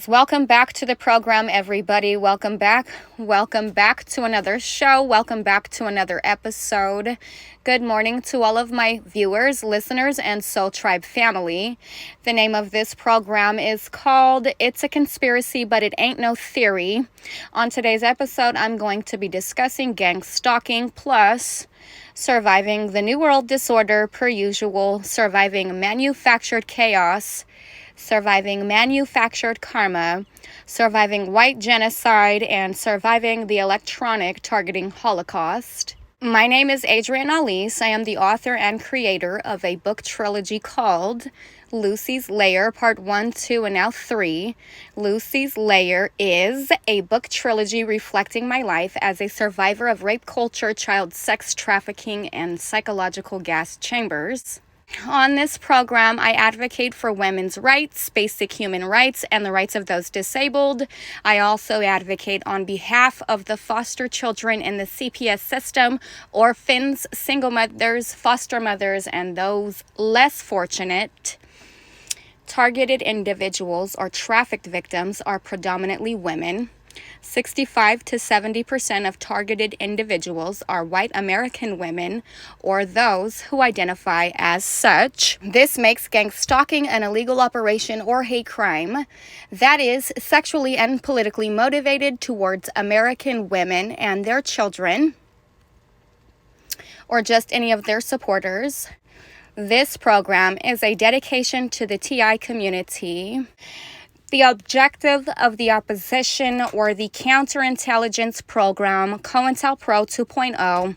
Welcome back to the program, everybody. Welcome back. Welcome back to another show. Welcome back to another episode. Good morning to all of my viewers, listeners, and Soul Tribe family. The name of this program is called It's a Conspiracy, But It Ain't No Theory. On today's episode, I'm going to be discussing gang stalking plus surviving the New World Disorder per usual, surviving manufactured chaos, surviving manufactured karma, surviving white genocide, and surviving the electronic targeting Holocaust. My name is Adrienne Alese. I am the author and creator of a book trilogy called Lucy's Lair, Part 1, 2, and now 3. Lucy's Lair is a book trilogy reflecting my life as a survivor of rape culture, child sex trafficking, and psychological gas chambers. On this program, I advocate for women's rights, basic human rights, and the rights of those disabled. I also advocate on behalf of the foster children in the CPS system, orphans, single mothers, foster mothers, and those less fortunate. Targeted individuals or trafficked victims are predominantly women. 65 to 70% of targeted individuals are white American women or those who identify as such. This makes gang stalking an illegal operation or hate crime that is sexually and politically motivated towards American women and their children or just any of their supporters. This program is a dedication to the TI community. The objective of the opposition or the counterintelligence program, COINTELPRO 2.0,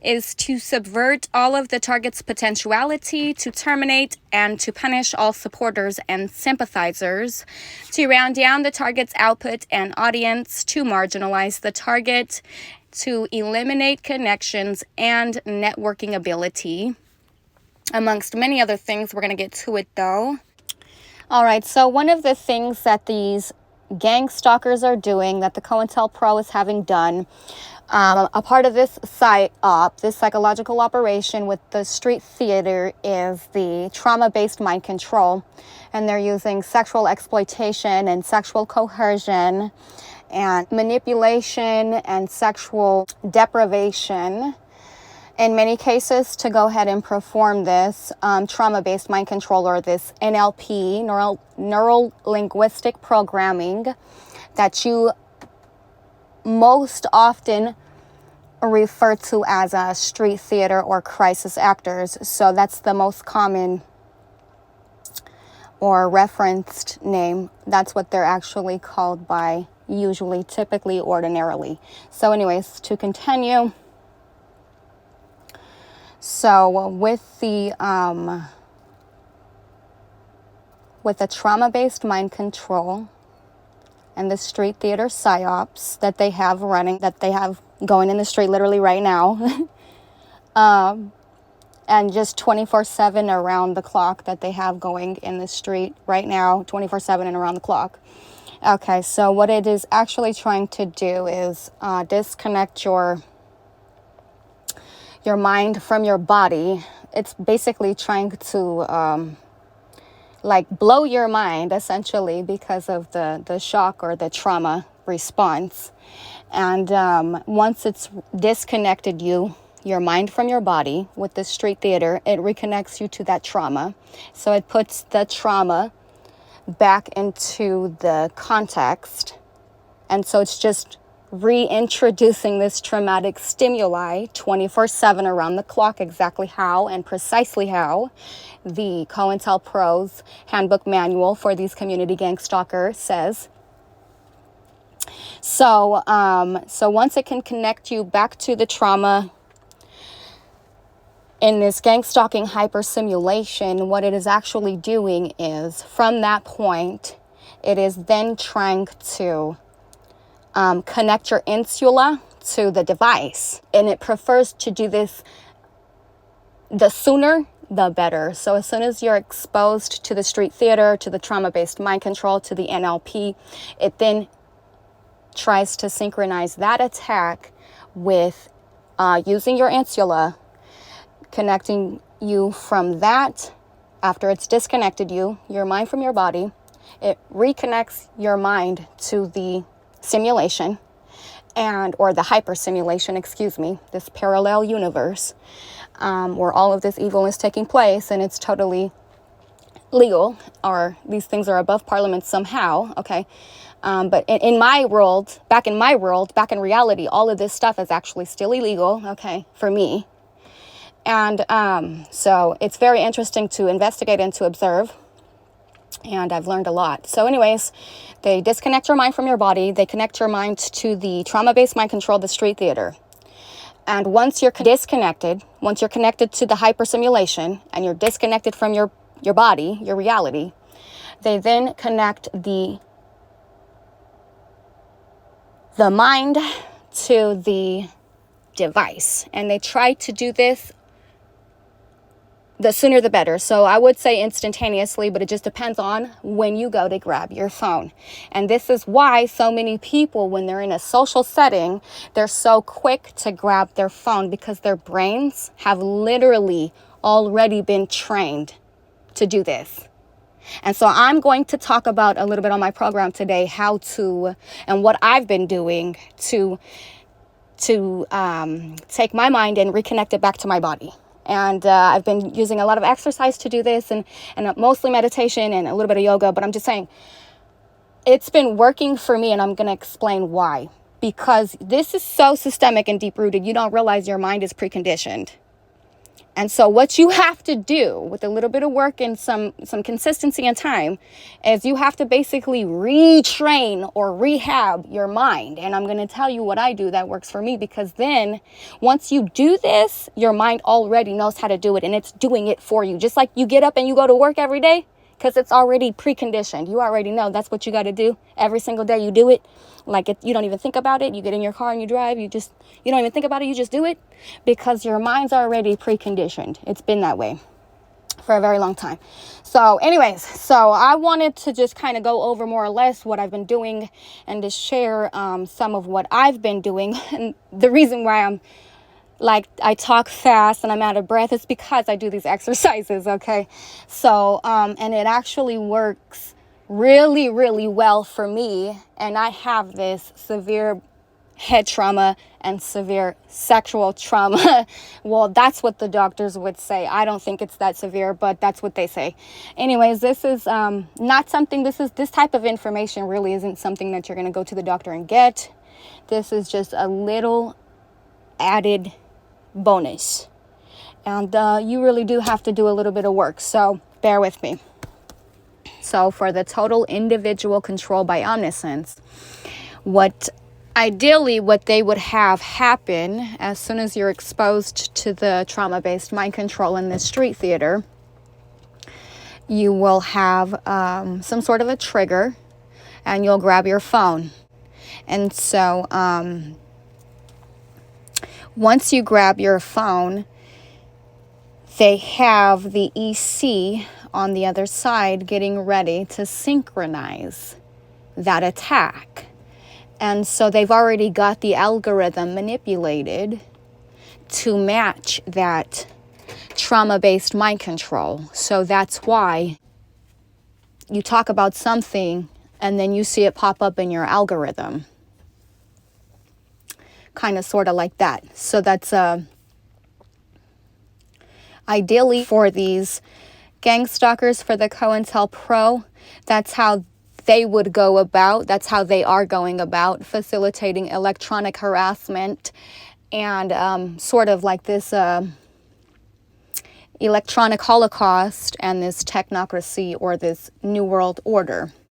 is to subvert all of the target's potentiality, to terminate and to punish all supporters and sympathizers, to round down the target's output and audience, to marginalize the target, to eliminate connections and networking ability, amongst many other things. We're going to get to it though. All right, so one of the things that these gang stalkers are doing, that the COINTELPRO is having done, a part of this PSYOP, this psychological operation with the street theater, is the trauma-based mind control. And they're using sexual exploitation and sexual coercion and manipulation and sexual deprivation, in many cases, to go ahead and perform this trauma-based mind control, or this NLP, neuro-linguistic programming, that you most often refer to as a street theater or crisis actors. So that's the most common or referenced name. That's what they're actually called by, usually, typically, ordinarily. So anyways, to continue. So with the trauma-based mind control and the street theater psyops that they have running, that they have going in the street literally right now, and just 24/7 around the clock that they have going in the street right now, 24/7 and around the clock. Okay, so what it is actually trying to do is disconnect your mind from your body. It's basically trying to blow your mind, essentially, because of the shock or the trauma response. And once it's disconnected your mind from your body with the street theater, it reconnects you to that trauma. So it puts the trauma back into the context. And so it's just reintroducing this traumatic stimuli 24/7 around the clock, exactly how and precisely how the COINTELPRO's handbook manual for these community gang stalkers says. So once it can connect you back to the trauma in this gang stalking hypersimulation, what it is actually doing is, from that point, it is then trying to connect your insula to the device. And it prefers to do this, the sooner the better. So as soon as you're exposed to the street theater, to the trauma-based mind control, to the NLP, it then tries to synchronize that attack with using your insula, connecting you from that after it's disconnected your mind from your body, it reconnects your mind to the simulation or the hyper simulation, this parallel universe, where all of this evil is taking place, and it's totally legal, or these things are above parliament somehow, okay? But in my world, back in reality, all of this stuff is actually still illegal, okay, for me. And so it's very interesting to investigate and to observe. And I've learned a lot. So anyways, they disconnect your mind from your body. They connect your mind to the trauma-based mind control, the street theater. And once you're disconnected, once you're connected to the hypersimulation and you're disconnected from your body, your reality, they then connect the mind to the device. And they try to do this the sooner the better. So I would say instantaneously, but it just depends on when you go to grab your phone. And this is why so many people, when they're in a social setting, they're so quick to grab their phone, because their brains have literally already been trained to do this. And so I'm going to talk about a little bit on my program today, how to, and what I've been doing to take my mind and reconnect it back to my body. And I've been using a lot of exercise to do this, and mostly meditation and a little bit of yoga. But I'm just saying, it's been working for me, and I'm going to explain why. Because this is so systemic and deep-rooted, you don't realize your mind is preconditioned. And so what you have to do with a little bit of work and some consistency and time is you have to basically retrain or rehab your mind. And I'm going to tell you what I do that works for me, because then once you do this, your mind already knows how to do it, and it's doing it for you. Just like you get up and you go to work every day, because it's already preconditioned. You already know that's what you got to do every single day. You do it. You don't even think about it. You get in your car and you drive. You don't even think about it. You just do it, because your mind's already preconditioned. It's been that way for a very long time. So anyways, so I wanted to just kind of go over more or less what I've been doing, and to share some of what I've been doing. And the reason why I talk fast and I'm out of breath is because I do these exercises, okay? So, and it actually works really, really well for me. And I have this severe head trauma and severe sexual trauma. Well, that's what the doctors would say. I don't think it's that severe, but that's what they say. Anyways, this is not something, this type of information really isn't something that you're going to go to the doctor and get. This is just a little added bonus. And you really do have to do a little bit of work. So bear with me. So for the total individual control by omniscience, what they would have happen as soon as you're exposed to the trauma-based mind control in the street theater, you will have some sort of a trigger, and you'll grab your phone. And so once you grab your phone, they have the EC on the other side getting ready to synchronize that attack. And so they've already got the algorithm manipulated to match that trauma-based mind control. So that's why you talk about something and then you see it pop up in your algorithm. Kind of sort of like that. So that's ideally for these gang stalkers, for the COINTELPRO, that's how they would go about, that's how they are going about facilitating electronic harassment and sort of like this electronic holocaust and this technocracy or this new world order.